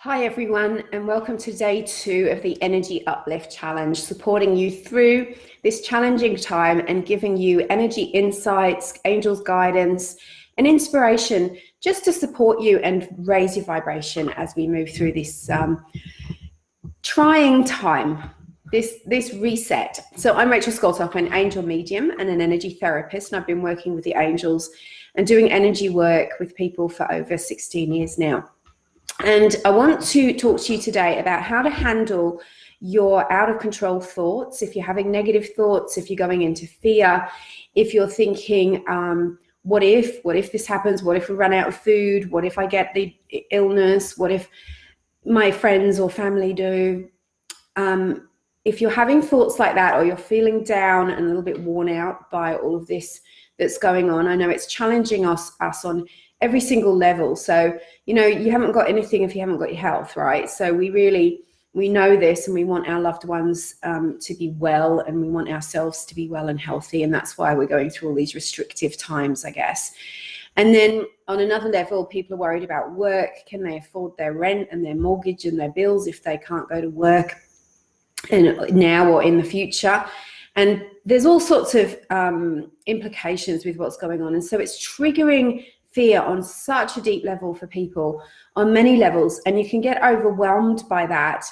Hi everyone, and welcome to day 2 of the Energy Uplift Challenge, supporting you through this challenging time and giving you energy insights, angels guidance, and inspiration just to support you and raise your vibration as we move through this trying time, this reset. So I'm Rachel Scoltock, an angel medium and an energy therapist, and I've been working with the angels and doing energy work with people for over 16 years now. And I want to talk to you today about how to handle your out of control thoughts. If you're having negative thoughts, if you're going into fear, if you're thinking, what if this happens? What if we run out of food? What if I get the illness? What if my friends or family do? If you're having thoughts like that, or you're feeling down and a little bit worn out by all of this that's going on, I know it's challenging us on every single level. So, you haven't got anything if you haven't got your health, right? So we know this, and we want our loved ones to be well, and we want ourselves to be well and healthy. And that's why we're going through all these restrictive times, I guess. And then on another level, people are worried about work. Can they afford their rent and their mortgage and their bills if they can't go to work now or in the future? And there's all sorts of implications with what's going on. And so it's triggering fear on such a deep level for people on many levels, and you can get overwhelmed by that.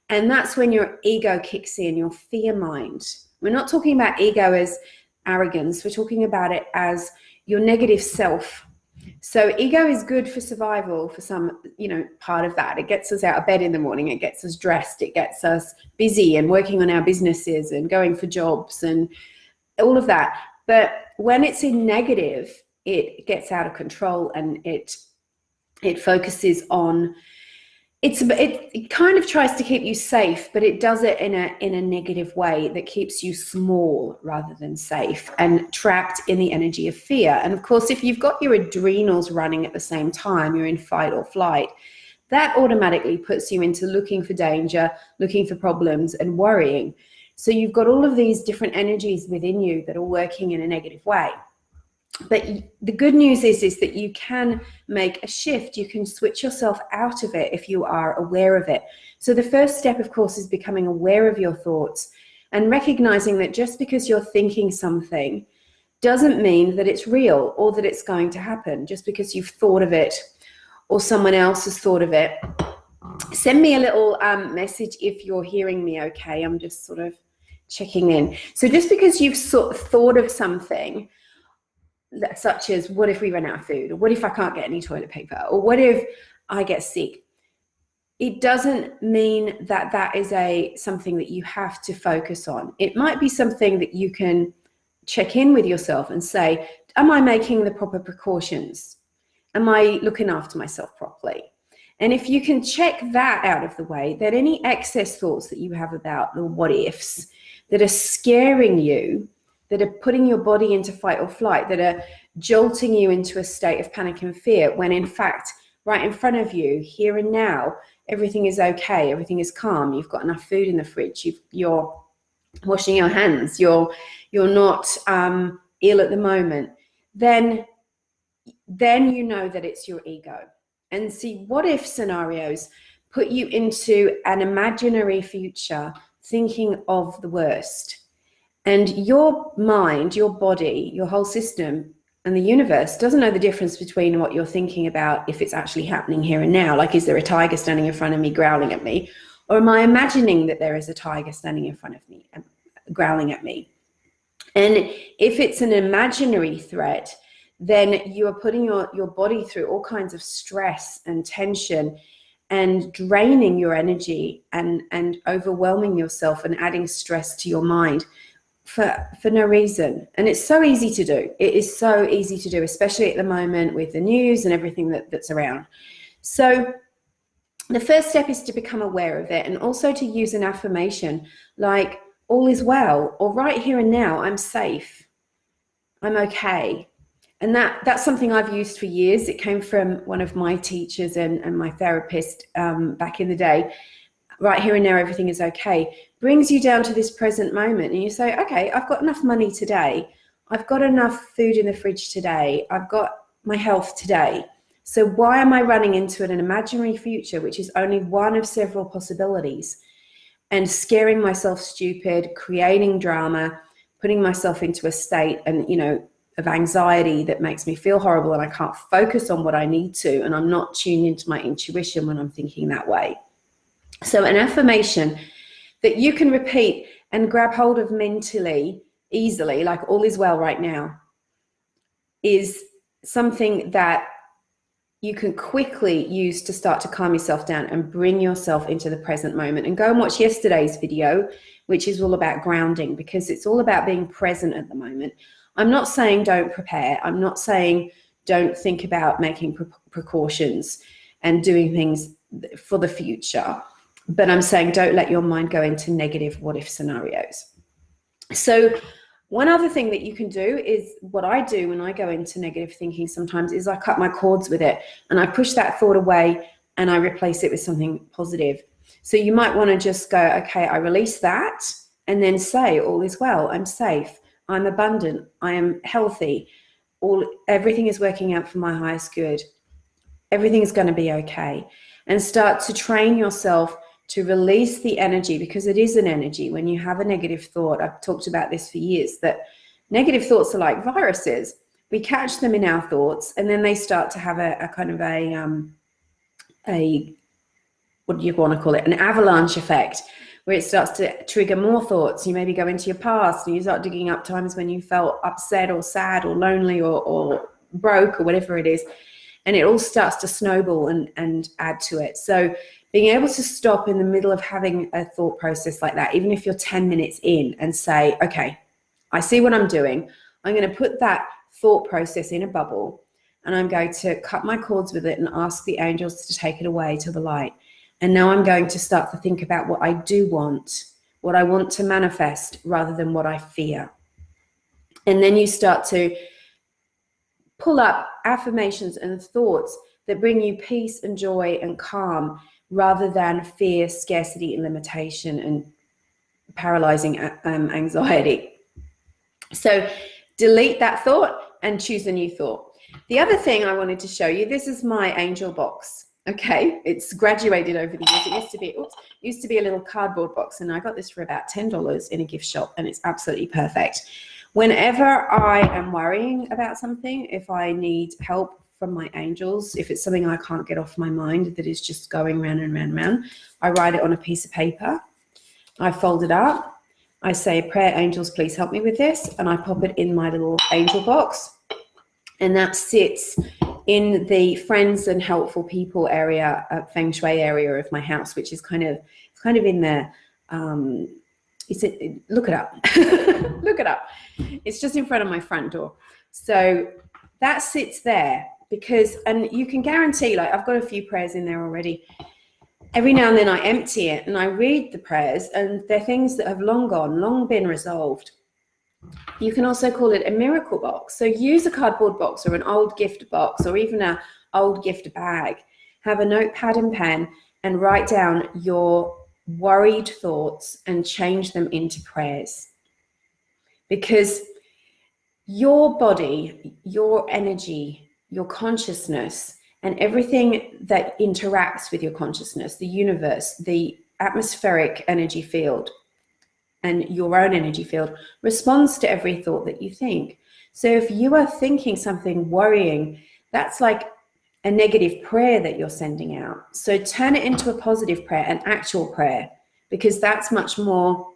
And that's when your ego kicks in, your fear mind. We're not talking about ego as arrogance. We're talking about it as your negative self. So ego is good for survival, for some, part of that. It gets us out of bed in the morning. It gets us dressed. It gets us busy and working on our businesses and going for jobs and all of that. But when it's in negative, it gets out of control, and it focuses on, it kind of tries to keep you safe, but it does it in a negative way that keeps you small rather than safe and trapped in the energy of fear. And of course, if you've got your adrenals running at the same time, you're in fight or flight, that automatically puts you into looking for danger, looking for problems, and worrying. So you've got all of these different energies within you that are working in a negative way. But the good news is that you can make a shift. You can switch yourself out of it if you are aware of it. So the first step, of course, is becoming aware of your thoughts and recognizing that just because you're thinking something doesn't mean that it's real or that it's going to happen. Just because you've thought of it or someone else has thought of it. Send me a little message if you're hearing me okay. I'm just sort of checking in. So just because you've thought of something, such as, what if we run out of food, or what if I can't get any toilet paper, or what if I get sick, it doesn't mean that that is something that you have to focus on. It might be something that you can check in with yourself and say, am I making the proper precautions? Am I looking after myself properly? And if you can check that out of the way, then any excess thoughts that you have about the what ifs that are scaring you, that are putting your body into fight or flight, that are jolting you into a state of panic and fear, when in fact, right in front of you, here and now, everything is okay, everything is calm, you've got enough food in the fridge, you're washing your hands, you're not ill at the moment, then you know that it's your ego. And see, what if scenarios put you into an imaginary future, thinking of the worst. And your mind, your body, your whole system, and the universe doesn't know the difference between what you're thinking about if it's actually happening here and now. Like, is there a tiger standing in front of me growling at me? Or am I imagining that there is a tiger standing in front of me and growling at me? And if it's an imaginary threat, then you are putting your body through all kinds of stress and tension and draining your energy and overwhelming yourself and adding stress to your mind for no reason. And it's so easy to do. It is so easy to do, especially at the moment with the news and everything that's around. So the first step is to become aware of it, and also to use an affirmation like, all is well, or right here and now, I'm safe, I'm okay. And that's something I've used for years. It came from one of my teachers and my therapist back in the day. Right here and now, everything is okay, brings you down to this present moment, and you say, okay, I've got enough money today, I've got enough food in the fridge today, I've got my health today, So why am I running into an imaginary future, which is only one of several possibilities, and scaring myself stupid, creating drama, putting myself into a state and, of anxiety that makes me feel horrible, and I can't focus on what I need to, and I'm not tuned into my intuition when I'm thinking that way. So an affirmation that you can repeat and grab hold of mentally easily, like all is well right now, is something that you can quickly use to start to calm yourself down and bring yourself into the present moment. And go and watch yesterday's video, which is all about grounding, because it's all about being present at the moment. I'm not saying don't prepare. I'm not saying don't think about making precautions and doing things for the future. But I'm saying don't let your mind go into negative what if scenarios. So one other thing that you can do is what I do when I go into negative thinking sometimes is I cut my cords with it and I push that thought away and I replace it with something positive. So you might want to just go, okay, I release that, and then say all is well, I'm safe, I'm abundant, I am healthy, everything is working out for my highest good, everything is going to be okay. And start to train yourself to release the energy, because it is an energy. When you have a negative thought, I've talked about this for years, that negative thoughts are like viruses. We catch them in our thoughts, and then they start to have a kind of a what do you want to call it, an avalanche effect, where it starts to trigger more thoughts. You maybe go into your past and you start digging up times when you felt upset or sad or lonely or broke or whatever it is, and it all starts to snowball and add to it. So being able to stop in the middle of having a thought process like that, even if you're 10 minutes in, and say, okay, I see what I'm doing. I'm going to put that thought process in a bubble, and I'm going to cut my cords with it and ask the angels to take it away to the light. And now I'm going to start to think about what I do want, what I want to manifest, rather than what I fear. And then you start to pull up affirmations and thoughts that bring you peace and joy and calm, rather than fear, scarcity, and limitation and paralyzing anxiety. So delete that thought and choose a new thought. The other thing I wanted to show you, this is my angel box. Okay, it's graduated over the years. It used to be a little cardboard box, and I got this for about $10 in a gift shop, and it's absolutely perfect. Whenever I am worrying about something, if I need help from my angels, if it's something I can't get off my mind that is just going round and round and round, I write it on a piece of paper, I fold it up, I say a prayer, angels, please help me with this, and I pop it in my little angel box, and that sits in the friends and helpful people area, feng shui area of my house, which is kind of in there. Look it up. Look it up. It's just in front of my front door. So that sits there. Because, and you can guarantee, like I've got a few prayers in there already. Every now and then I empty it and I read the prayers, and they're things that have long gone, long been resolved. You can also call it a miracle box. So use a cardboard box or an old gift box, or even an old gift bag. Have a notepad and pen and write down your worried thoughts and change them into prayers. Because your body, your energy, your consciousness, and everything that interacts with your consciousness, the universe, the atmospheric energy field, and your own energy field responds to every thought that you think. So if you are thinking something worrying, that's like a negative prayer that you're sending out. So turn it into a positive prayer, an actual prayer, because that's much more,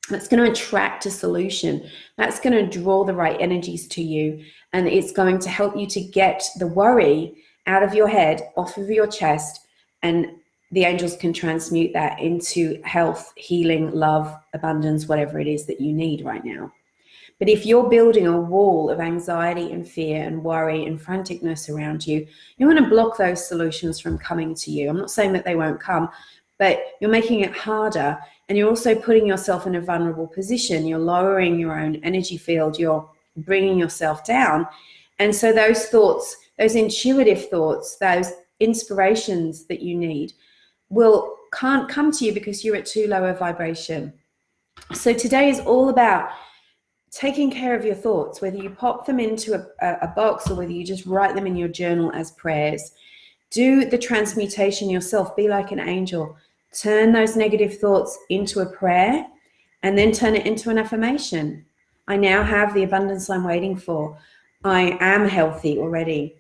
that's going to attract a solution. That's going to draw the right energies to you, and it's going to help you to get the worry out of your head, off of your chest, and the angels can transmute that into health, healing, love, abundance, whatever it is that you need right now. But if you're building a wall of anxiety and fear and worry and franticness around you, you want to block those solutions from coming to you. I'm not saying that they won't come, but you're making it harder, and you're also putting yourself in a vulnerable position. You're lowering your own energy field. You're bringing yourself down. And so those thoughts, those intuitive thoughts, those inspirations that you need can't come to you because you're at too low a vibration. So today is all about taking care of your thoughts, whether you pop them into a box or whether you just write them in your journal as prayers. Do the transmutation yourself. Be like an angel. Turn those negative thoughts into a prayer and then turn it into an affirmation. I now have the abundance I'm waiting for. I am healthy already.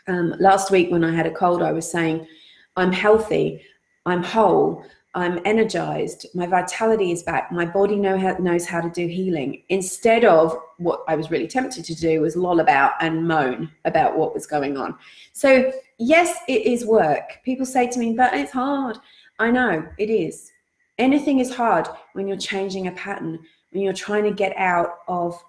Last week when I had a cold, I was saying, I'm healthy, I'm whole, I'm energized, my vitality is back, my body knows how to do healing. Instead of what I was really tempted to do was loll about and moan about what was going on. So yes, it is work. People say to me, but it's hard. I know, it is. Anything is hard when you're changing a pattern, when you're trying to get out of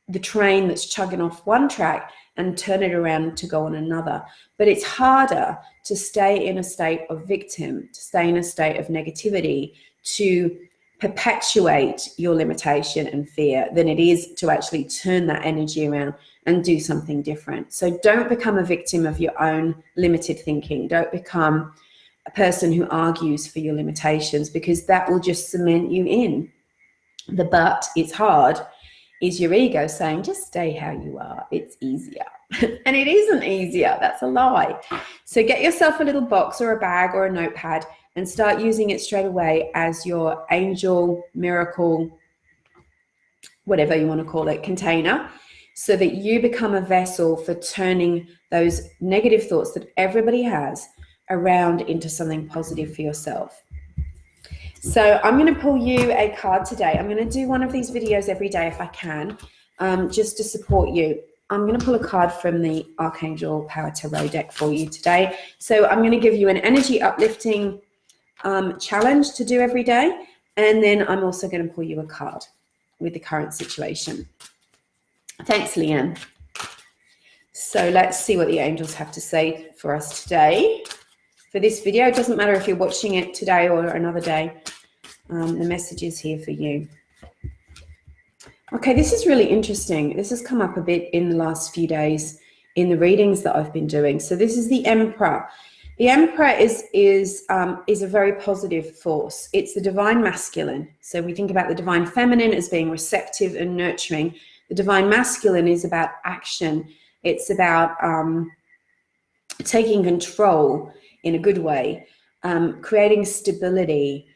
the train that's chugging off one track and turn it around to go on another. But it's harder to stay in a state of victim, to stay in a state of negativity, to perpetuate your limitation and fear than it is to actually turn that energy around and do something different. So don't become a victim of your own limited thinking. Don't become a person who argues for your limitations, because that will just cement you in. The but it's hard is your ego saying, just stay how you are, it's easier. And it isn't easier, that's a lie. So get yourself a little box or a bag or a notepad and start using it straight away as your angel, miracle, whatever you want to call it, container, so that you become a vessel for turning those negative thoughts that everybody has around into something positive for yourself. So I'm going to pull you a card today. I'm going to do one of these videos every day if I can, just to support you. I'm going to pull a card from the Archangel Power Tarot deck for you today. So I'm going to give you an energy uplifting challenge to do every day. And then I'm also going to pull you a card with the current situation. Thanks, Leanne. So let's see what the angels have to say for us today. For this video, it doesn't matter if you're watching it today or another day. The message is here for you. Okay, this is really interesting. This has come up a bit in the last few days in the readings that I've been doing. So this is the Emperor. The Emperor is a very positive force. It's the divine masculine. So we think about the divine feminine as being receptive and nurturing. The divine masculine is about action. It's about taking control in a good way, creating stability,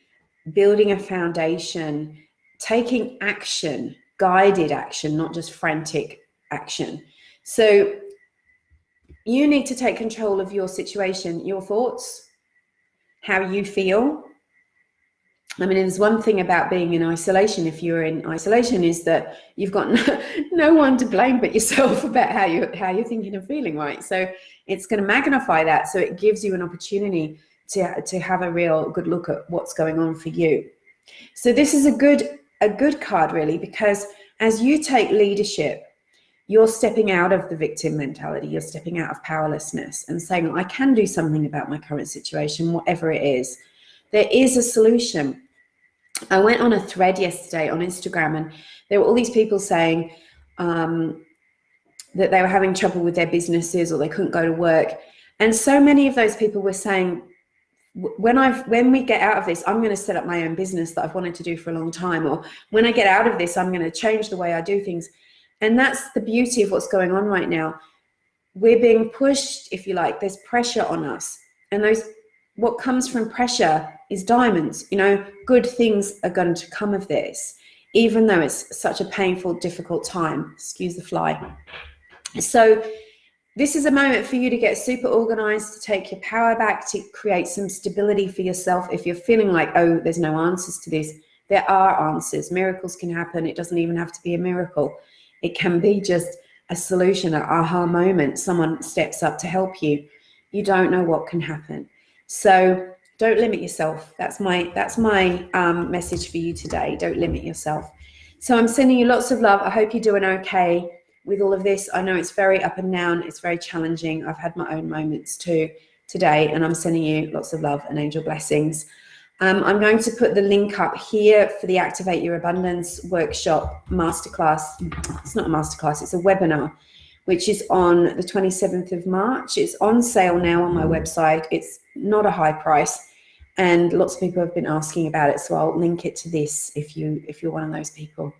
building a foundation, taking action, guided action, not just frantic action. So you need to take control of your situation, your thoughts, how you feel. I mean, there's one thing about being in isolation, if you're in isolation, is that you've got no one to blame but yourself about how you're thinking and feeling, right? So it's going to magnify that. So it gives you an opportunity to have a real good look at what's going on for you. So this is a good card, really, because as you take leadership, you're stepping out of the victim mentality. You're stepping out of powerlessness and saying, I can do something about my current situation, whatever it is. There is a solution. I went on a thread yesterday on Instagram, and there were all these people saying that they were having trouble with their businesses or they couldn't go to work. And so many of those people were saying, when we get out of this, I'm going to set up my own business that I've wanted to do for a long time. Or when I get out of this, I'm going to change the way I do things. And that's the beauty of what's going on right now. We're being pushed, if you like, there's pressure on us. And what comes from pressure is diamonds. You know, good things are going to come of this, even though it's such a painful, difficult time. Excuse the fly. So this is a moment for you to get super organized, to take your power back, to create some stability for yourself. If you're feeling like, oh, there's no answers to this, there are answers. Miracles can happen. It doesn't even have to be a miracle. It can be just a solution, an aha moment. Someone steps up to help you. You don't know what can happen. So don't limit yourself. That's my message for you today. Don't limit yourself. So I'm sending you lots of love. I hope you're doing okay with all of this. I know it's very up and down. It's very challenging. I've had my own moments too today, and I'm sending you lots of love and angel blessings. I'm going to put the link up here for the Activate Your Abundance workshop masterclass. It's not a masterclass, it's a webinar, which is on the 27th of March. It's on sale now on my website. It's not a high price, and lots of people have been asking about it, so I'll link it to this if you're one of those people.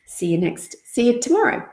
See you tomorrow.